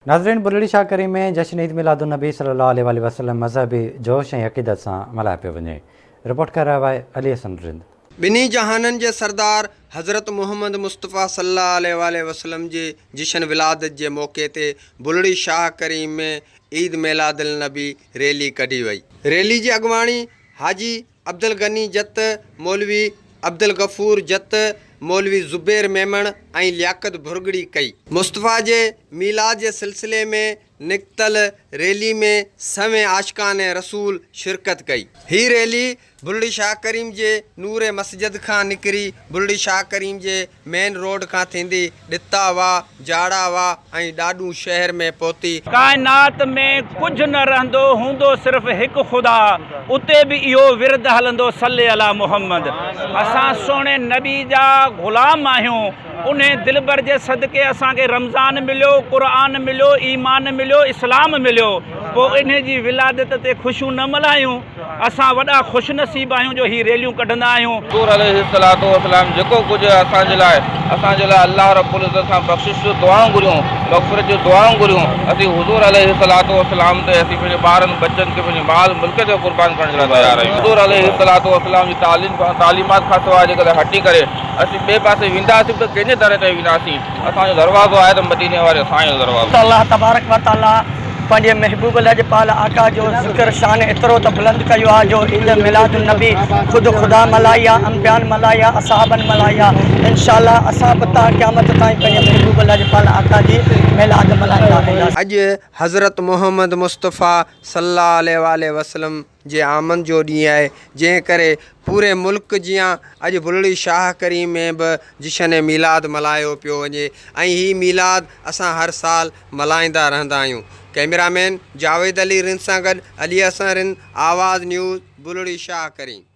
नाज़रीन, बुलड़ी शाह करीम में जश्न ईद मिलादुन नबी सल्लल्लाहु अलैहि वसल्लम मज़हबी जोश ऐं अक़ीदत सां मल्हाए पियो वञे। रिपोर्ट करे रहियो आहे अली हसन रिंद। ॿिन्ही जहाननि जे सरदार हज़रत मोहम्मद मुस्तफ़ा सल्लल्लाहु अलैहि वसल्लम जे जशन विलादत जे मौक़े ते बुलड़ी शाह करीम में ईद मिलादुल नबी रैली कढी वई। रैली जी अॻुवाणी हाजी अब्दुल गनी जत, मौलवी अब्दुल गफ़ूर जत, मौलवी ज़ुबैर मेमण ऐं लियाक़त भुरगड़ी कई। मुस्तफ़ा जे मीलाद जे सिलसिले में निकतल रैली में सवें आशिकान रसूल शिरकत कई। ही रैली बुलड़ी शाह करीम जे नूर मस्जिद खां निकिरी बुलड़ी शाह करीम जे मेन रोड खां थींदी ॾिता वा, जाड़ा वा ऐं ॾाढू शहर में पहुती। कायनात में कुछ न रहंदो, हूंदो सिर्फ़ हिकु ख़ुदा, उते भी इहो विरद हलंदो सल्ले अला मोहम्मद। असां सोने नबी जा ग़ुलाम आहियूं। उन दिलबर जे सदके असांखे रमज़ान मिलियो, क़ुरान मिलियो, ईमान मिलियो, इस्लाम मिलियो। पोइ इन जी विलादत ते ख़ुशियूं न मल्हायूं। असां वॾा ख़ुशि नसीब आहियूं जो ही रैलियूं कढंदा आहियूं। हुज़ूर अलैहिस्सलातु वस्सलाम जेको कुझु असांजे लाइ अल्लाह रब्बुल इज़्ज़त खां बख़्शिश जो दुआऊं घुरियूं, मग़फ़िरत जो दुआऊं घुरियूं, असीं हुज़ूर अलैहिस्सलातु वस्सलाम ते असीं पंहिंजे ॿारनि बच्चनि खे पंहिंजे माल मुल्क ते क़ुर्बान करण जे लाइ तयार आहियूं। हुज़ूर अलैहिस्सलातु वस्सलाम जी तालीमात खां सवाइ जेकॾहिं हटी करे असीं ॿिए पासे वेंदासीं त कंहिंजे दर ते वेंदासीं। असांजो दरवाज़ो आहे त मदीने वारे असांजो दरवाज़ो। अल्लाह तबारक व तआला पंहिंजे महबूब लजपाल आका जो ज़िक्र शान एतिरो त बुलंद कयो आहे जो ईद मिलादुन नबी ख़ुदि ख़ुदा मल्हाई आहे, अंबियान मल्हाई आहे, असहाबनि मल्हाई आहे। इंशाअल्लाह असां बि क़यामत ताईं पंहिंजे महबूब लजपाल आका जी मिलाद मल्हाईंदा। अॼु हज़रत मोहम्मद मुस्तफ़ा सल्लल्लाहु अलैहि वसल्लम जे आमद जो ॾींहुं आहे, जंहिं करे पूरे मुल्क जियां अॼु बुलड़ी शाह करीम में बि जशन मीलाद मल्हायो पियो वञे ऐं हीअ मीलाद असां हर साल मल्हाईंदा रहंदा आहियूं। कैमरामैन जावेद अली रिंद सां गॾु अली हसन रिंद, आवाज़ न्यूज़, बुलड़ी शाह करीम।